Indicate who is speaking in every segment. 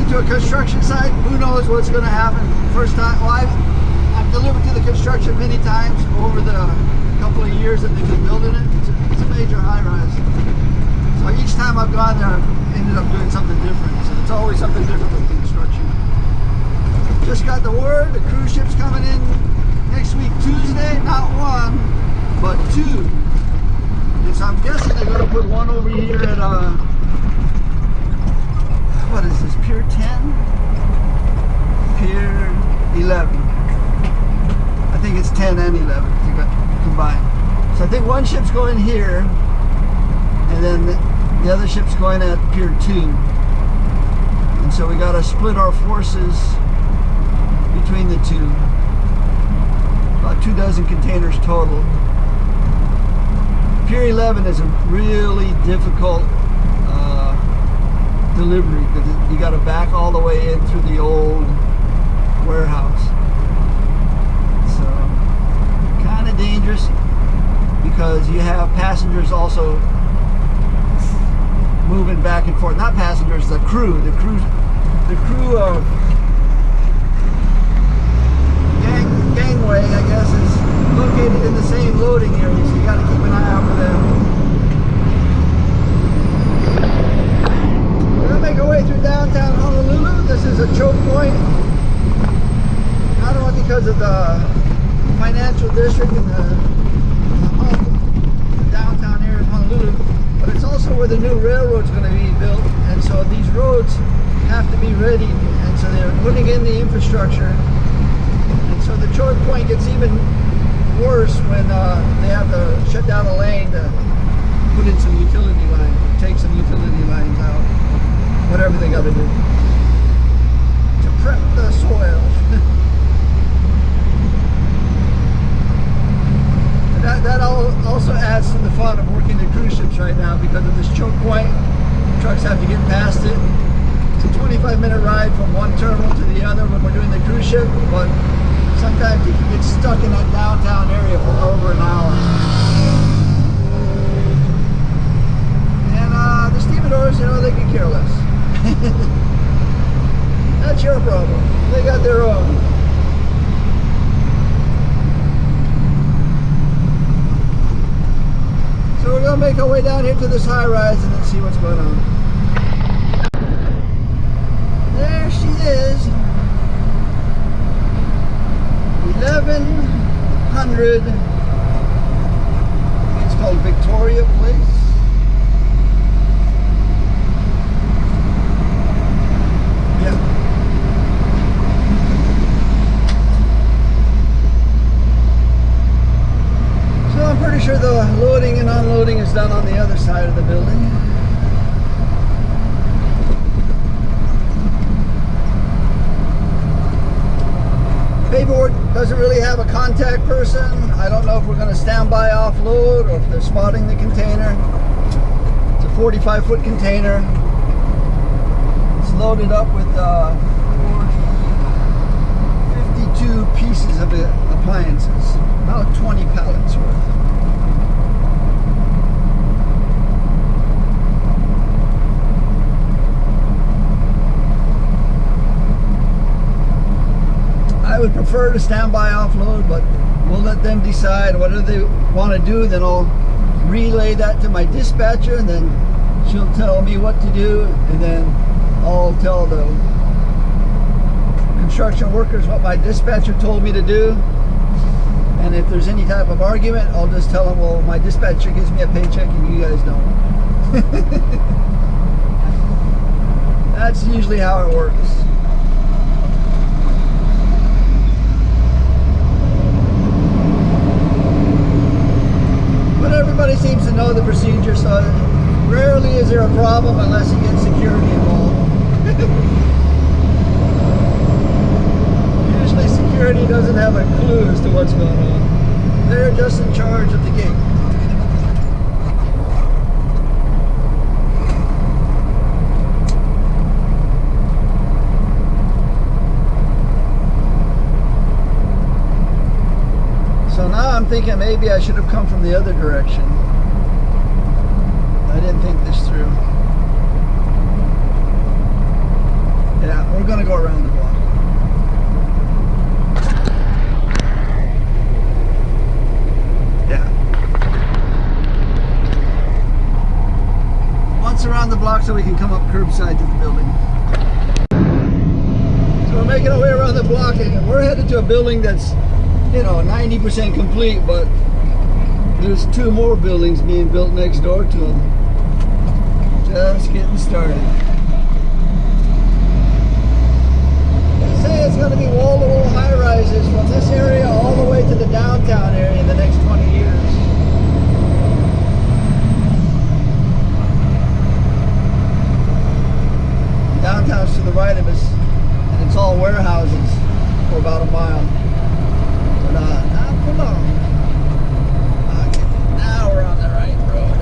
Speaker 1: To a construction site. Who knows what's going to happen? First time, well, I've delivered to the construction many times over the couple of years that they've been building it. It's a major high-rise. So each time I've gone there, I've ended up doing something different. So it's always something different with construction. Just got the word, the cruise ship's coming in next week Tuesday. Not one, but two. And so I'm guessing they're going to put one over here at what is this, Pier 10? Pier 11. I think it's 10 and 11 combined. So I think one ship's going here, and then the other ship's going at Pier 2. And so we got to split our forces between the two. About 24 containers total. Pier 11 is a really difficult delivery because you got to back all the way in through the old warehouse. So kind of dangerous because you have passengers also moving back and forth. Not passengers, the crew. The crew gangway, I guess, is located in the same loading area, so you got to keep an eye out for them. Make our way through downtown Honolulu. This is a choke point, not only because of the financial district and the downtown area of Honolulu, but it's also where the new railroad's going to be built, and so these roads have to be ready, and so they're putting in the infrastructure, and so the choke point gets even worse when they have to shut down a lane to put in some utility lines, or take some utility lines out. Whatever they got to do to prep the soil. that also adds to the fun of working the cruise ships right now because of this choke point. Trucks have to get past it. It's a 25-minute ride from one terminal to the other when we're doing the cruise ship, but sometimes you can get stuck in that downtown area for over an hour. And the stevedores, you know, they could care less. That's your problem. They got their own. So we're going to make our way down here to this high rise and then see what's going on. There she is. 1100. It's called Victoria Place. Sure, the loading and unloading is done on the other side of the building. Paperboard doesn't really have a contact person. I don't know if we're going to stand by offload or if they're spotting the container. It's a 45-foot container. It's loaded up with 52 pieces of appliances, about 20 pallets worth. prefer to standby offload, but we'll let them decide whatever they want to do. Then I'll relay that to my dispatcher, and then she'll tell me what to do, and then I'll tell the construction workers what my dispatcher told me to do. And if there's any type of argument, I'll just tell them, well, my dispatcher gives me a paycheck and you guys don't. That's usually how it works. But everybody seems to know the procedure, so rarely is there a problem unless you get security involved. Usually security doesn't have a clue as to what's going on. They're just in charge of the gate. So now I'm thinking maybe I should have come from the other direction. I didn't think this through. Yeah, we're going to go around the block. Around the block so we can come up curbside to the building. So we're making our way around the block, and we're headed to a building that's, you know, 90% complete, but there's 2 more buildings being built next door to them. Just getting started. They say it's going to be wall-to-wall high-rises from this area all the way to the downtown area in the next 20 years. Downtown's to the right of us, and it's all warehouses for about a mile. But not for long. Okay, now we're on the right road.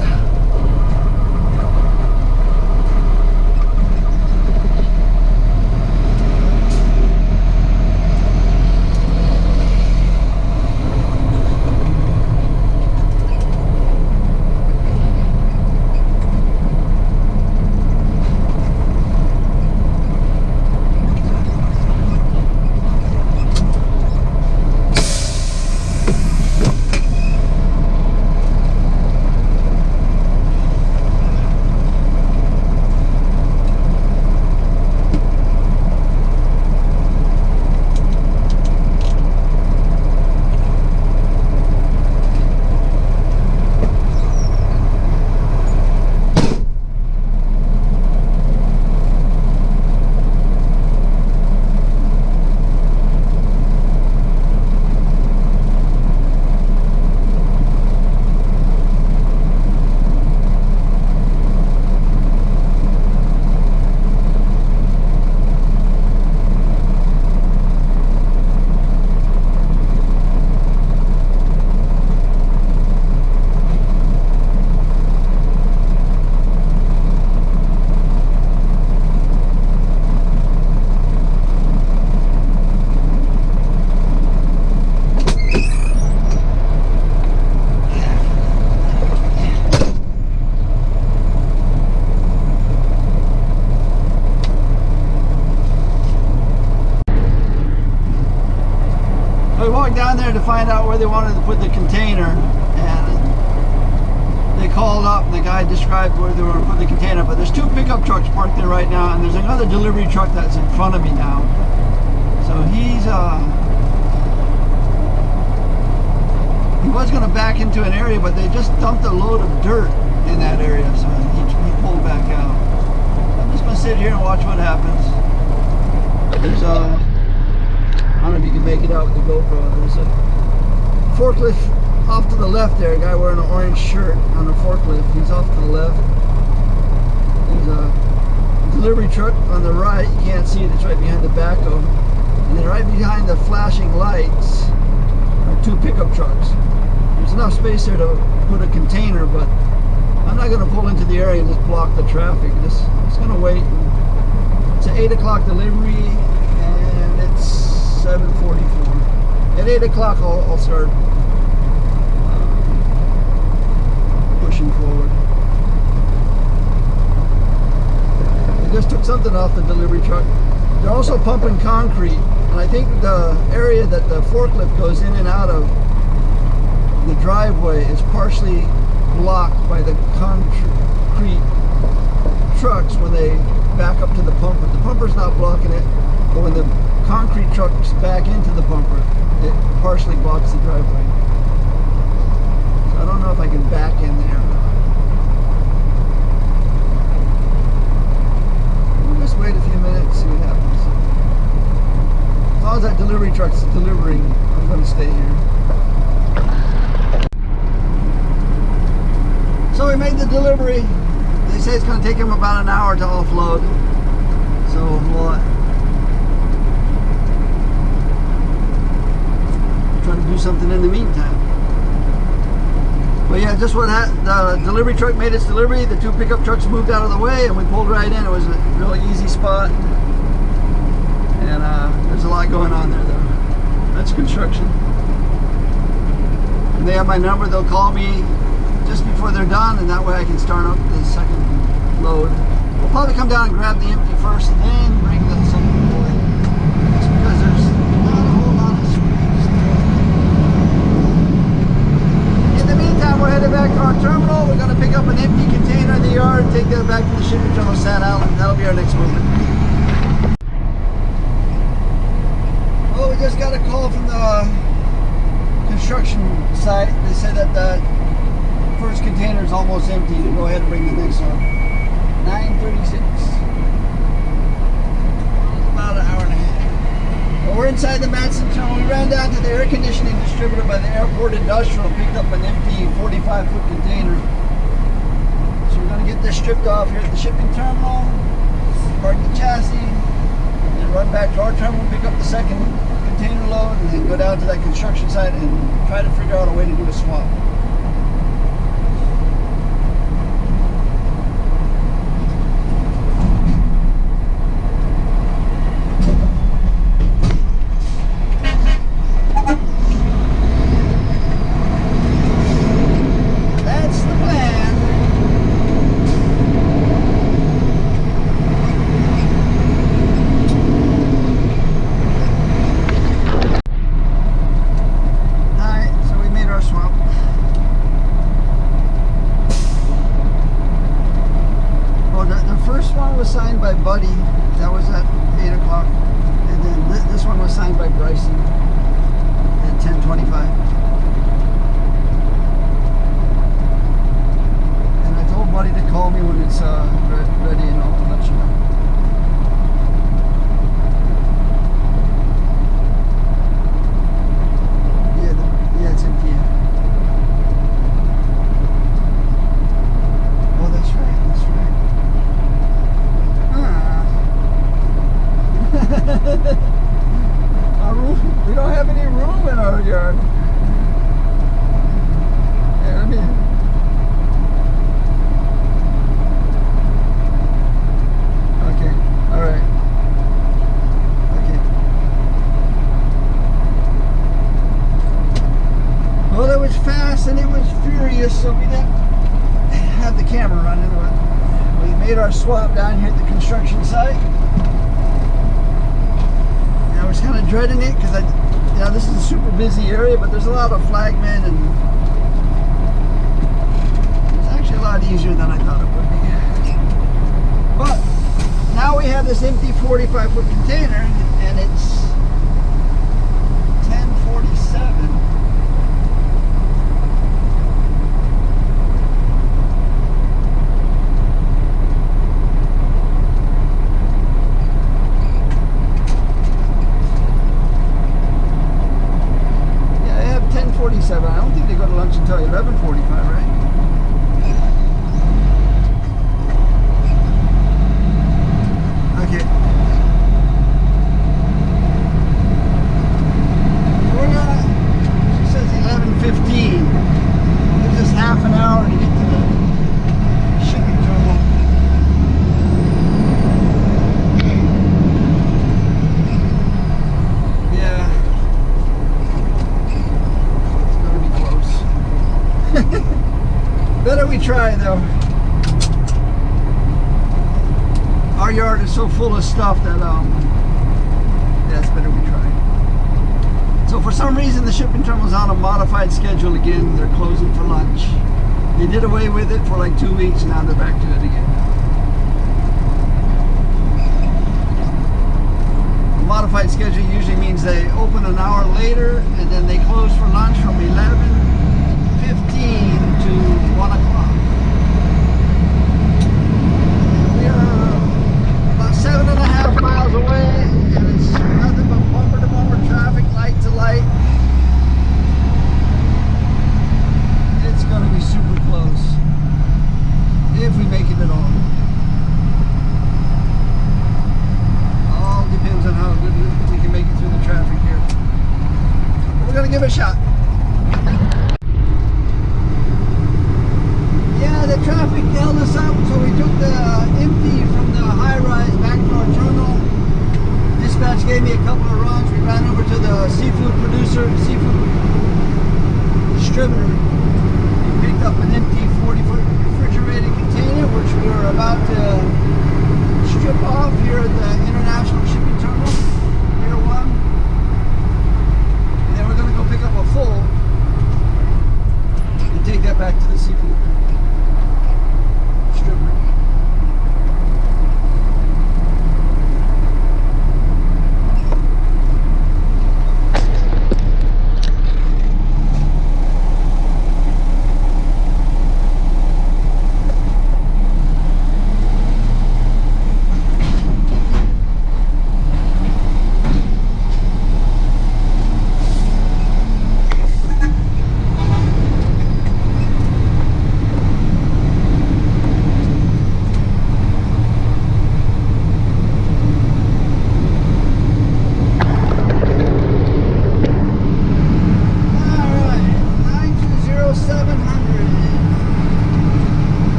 Speaker 1: Down there to find out where they wanted to put the container, and they called up and the guy described where they were going to put the container, but there's 2 pickup trucks parked there right now, and there's another delivery truck that's in front of me now. So he was going to back into an area, but they just dumped a load of dirt in that area, so he pulled back out. I'm just going to sit here and watch what happens. There's I don't know if you can make it out with the GoPro. There's a forklift off to the left there, a guy wearing an orange shirt on the forklift. He's off to the left. There's a delivery truck on the right. You can't see it, it's right behind the backhoe. And then right behind the flashing lights are 2 pickup trucks. There's enough space there to put a container, but I'm not going to pull into the area and just block the traffic. Just going to wait. It's an 8 o'clock delivery, and it's 7:44. At 8 o'clock I'll start pushing forward. They just took something off the delivery truck. They're also pumping concrete And I think the area that the forklift goes in and out of the driveway is partially blocked by the concrete trucks when they back up to the pumper. The pumper's not blocking it, but when the concrete trucks back into the pumper, it partially blocks the driveway. So I don't know if I can back in there. We'll just wait a few minutes, see what happens. As long as that delivery truck's delivering, I'm going to stay here. So we made the delivery. They say it's going to take them about an hour to offload. So we'll try to do something in the meantime. But yeah, just what the delivery truck made its delivery. The two pickup trucks moved out of the way and we pulled right in. It was a really easy spot. And there's a lot going on there though. That's construction. And they have my number. They'll call me just before they're done, and that way I can start up the second load. We'll probably come down and grab the empty first and then bring the second load. Just because there's not a whole lot of space. In the meantime, we're headed back to our terminal. We're going to pick up an empty container in the yard and take that back to the shipping terminal, Sand Island. That'll be our next movement. Well, we just got a call from the construction site. They said that the first container is almost empty. To go ahead and bring the next one. 9:36. About an hour and a half. Well, we're inside the Matson terminal. We ran down to the air conditioning distributor by the airport industrial and picked up an empty 45-foot container. So we're going to get this stripped off here at the shipping terminal, park the chassis, and run back to our terminal, pick up the second container load, and then go down to that construction site and try to figure out a way to do a swap. Signed by Buddy, that was at 8 o'clock, and then this one was signed by Bryson at 10:25. And I told Buddy to call me when it's ready, and I'll let you know. Yeah, it's empty. Oh, that's right. Our room, we don't have any room in our yard. Yeah, let me. Okay, all right. Okay. Well, it was fast and it was furious, so we didn't have the camera running. We made our swap down here at the construction site. I was kind of dreading it because this is a super busy area, but there's a lot of flagmen, and it's actually a lot easier than I thought it would be. But now we have this empty 45-foot container, and it's 10:47. I don't think they go to lunch until 11:45, right? Okay. She says 11:15. Gives us half an hour to get to the shipping terminal. Yeah. Better we try though. Our yard is so full of stuff that yeah, it's better we try. So for some reason the shipping terminal's on a modified schedule again. They're closing for lunch. They did away with it for like 2 weeks, now they're back to it again. The modified schedule usually means they open an hour later and then they close for lunch from 11:15 to 1 o'clock. We are about 7.5 miles away and it's nothing but bumper to bumper traffic, light to light. It's going to be super close if we make it at all. All depends on how good we can make it through the traffic here. But we're going to give it a shot. Yeah, the traffic held us up, so we took the empty from the high rise back to our terminal. Dispatch gave me a couple of runs. We ran over to the seafood distributor. Picked up an empty 40-foot refrigerated container, which we were about to strip off here at the International Shipping Terminal, Pier 1. And then we're going to go pick up a full and take that back to the seafood distributor.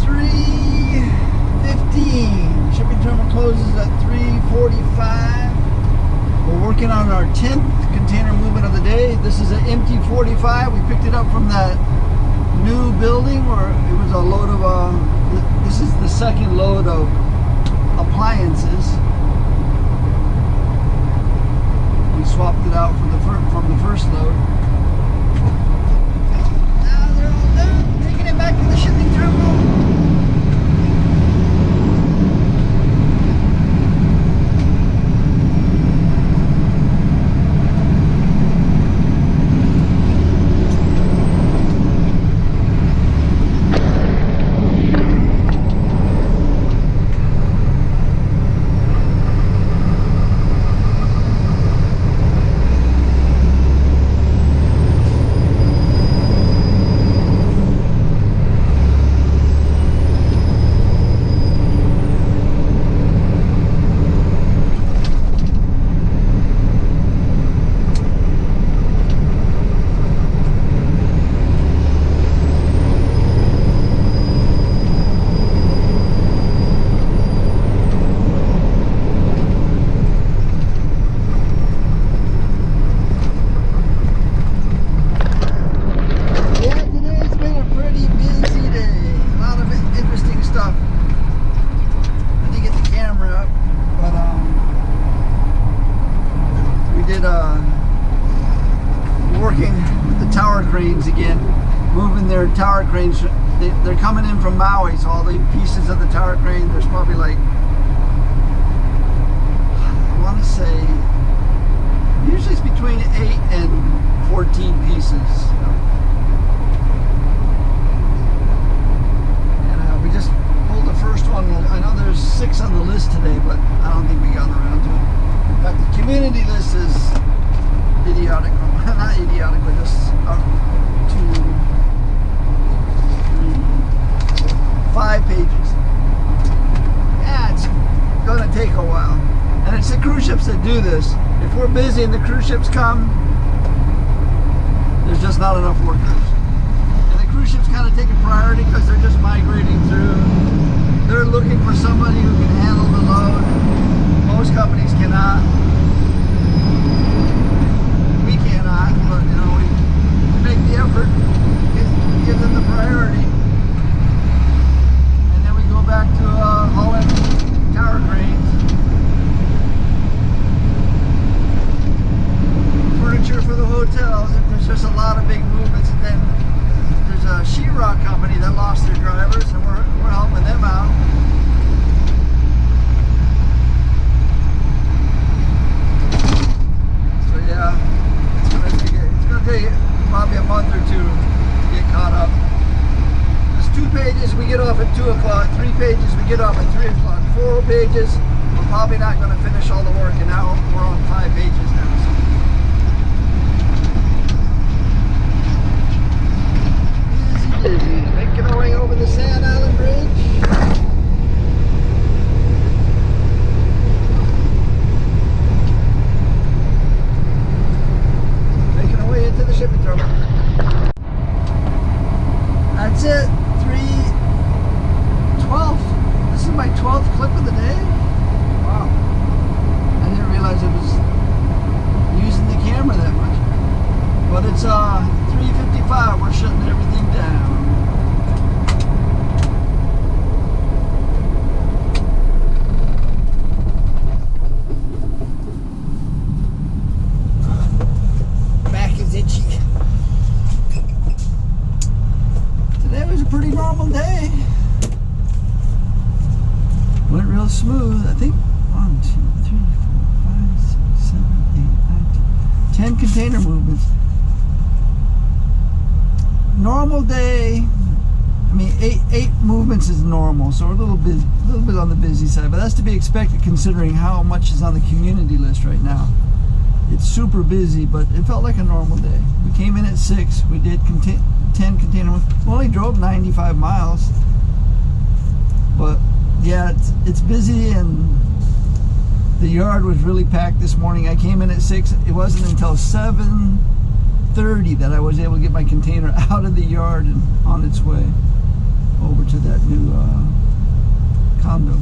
Speaker 1: 3:15. Shipping terminal closes at 3:45. We're working on our 10th container movement of the day. This is an MT45. We picked it up from that new building where it was a load of, this is the second load of appliances. We swapped it out from the first load. Now they're all done, taking it back to the shipping terminal. Working with the tower cranes again, moving their tower cranes. They're coming in from Maui, so all the pieces of the tower crane, there's probably like, I want to say, usually it's between 8 and 14 pieces. And we just pulled the first one. I know there's 6 on the list today, but I don't think we got around to it. In fact, the community list is idiotic. Not idiotic, but just 2, 3, 5 pages. Yeah, it's gonna take a while. And it's the cruise ships that do this. If we're busy and the cruise ships come, there's just not enough workers. And the cruise ships kind of take a priority because they're just migrating through. They're looking for somebody who can handle the load. Most companies cannot. But you know, we make the effort, give them the priority, and then we go back to hauling tower cranes, furniture for the hotels. If there's just a lot of big movements, and then there's a sheetrock company that lost their drivers, and we're helping them out. So yeah. Take probably a month or 2 to get caught up. There's 2 pages we get off at 2 o'clock, 3 pages we get off at 3 o'clock, 4 pages we're probably not going to finish all the work, and now we're on 5 pages now. So. Easy busy, making our way over the Sand Island Bridge. Into the shipping terminal. That's it. 3:12. This is my 12th clip of the day. Wow. I didn't realize I was using the camera that much. But it's 3:55. We're shutting everything down. Today was a pretty normal day. Went real smooth. I think 1, 2, 3, 4, 5, 6, 7, 8, 9, 10 container movements. Normal day. I mean, eight movements is normal, so we're a little bit on the busy side, but that's to be expected considering how much is on the community list right now. It's super busy, but it felt like a normal day. We came in at 6. We did 10 container. We only drove 95 miles, but yeah, it's busy, and the yard was really packed this morning. I came in at 6. It wasn't until 7:30 that I was able to get my container out of the yard and on its way. over to that new condo.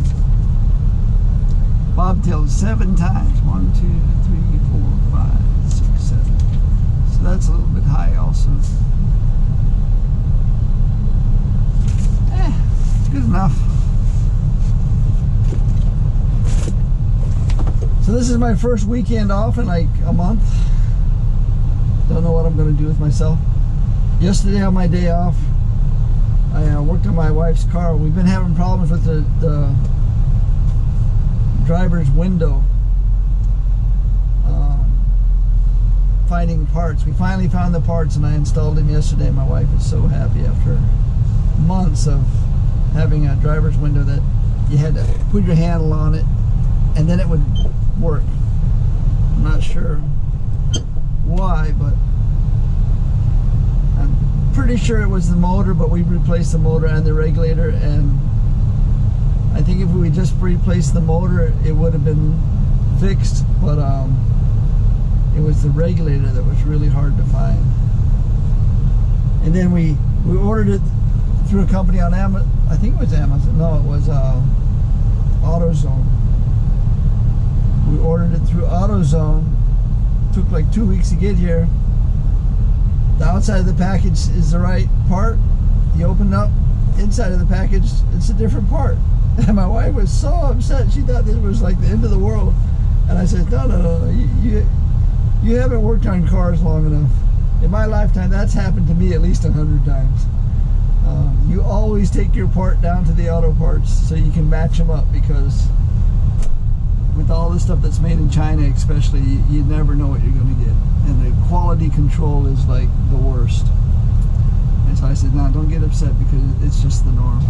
Speaker 1: Bobtailed 7 times. 1, 2, 3, 4, 5, 6, 7. So that's a little bit high also. Good enough. So this is my first weekend off in like a month. Don't know what I'm going to do with myself. Yesterday on my day off, I worked on my wife's car. We've been having problems with the driver's window finding parts. We finally found the parts and I installed them yesterday. My wife is so happy after months of having a driver's window that you had to put your handle on it and then it would work. I'm not sure why, but I'm pretty sure it was the motor, but we replaced the motor and the regulator, and I think if we just replaced the motor it would have been fixed, but it was the regulator that was really hard to find. And then we ordered it through a company on Amazon. I think it was Amazon. No, it was AutoZone. We ordered it through AutoZone. Took like 2 weeks to get here. The outside of the package is the right part. You open up, inside of the package, it's a different part. And my wife was so upset. She thought this was like the end of the world. And I said, no. You haven't worked on cars long enough. In my lifetime, that's happened to me at least 100 times. You always take your part down to the auto parts so you can match them up, because with all the stuff that's made in China especially, you never know what you're going to get, and the quality control is like the worst. And so I said, no, don't get upset, because it's just the norm.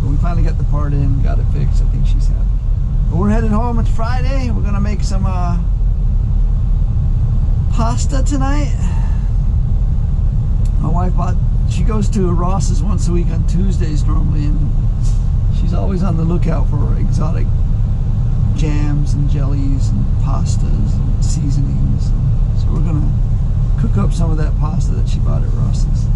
Speaker 1: But we finally got the part in, got it fixed. I think she's happy. But we're headed home. It's Friday. We're going to make some pasta tonight. My wife she goes to Ross's once a week on Tuesdays normally, and she's always on the lookout for exotic jams and jellies and pastas and seasonings. So we're gonna cook up some of that pasta that she bought at Ross's,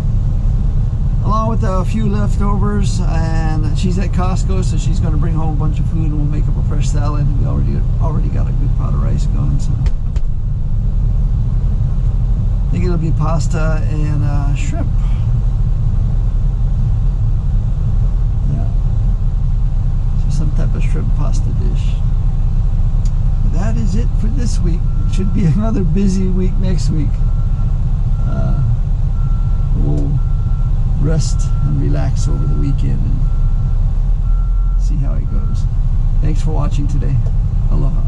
Speaker 1: along with a few leftovers. And she's at Costco, so she's gonna bring home a bunch of food, and we'll make up a fresh salad. And we already got a good pot of rice going, so I think it'll be pasta and shrimp. Yeah, so some type of shrimp pasta dish. But that is it for this week. It should be another busy week next week. We'll rest and relax over the weekend and see how it goes. Thanks for watching today. Aloha.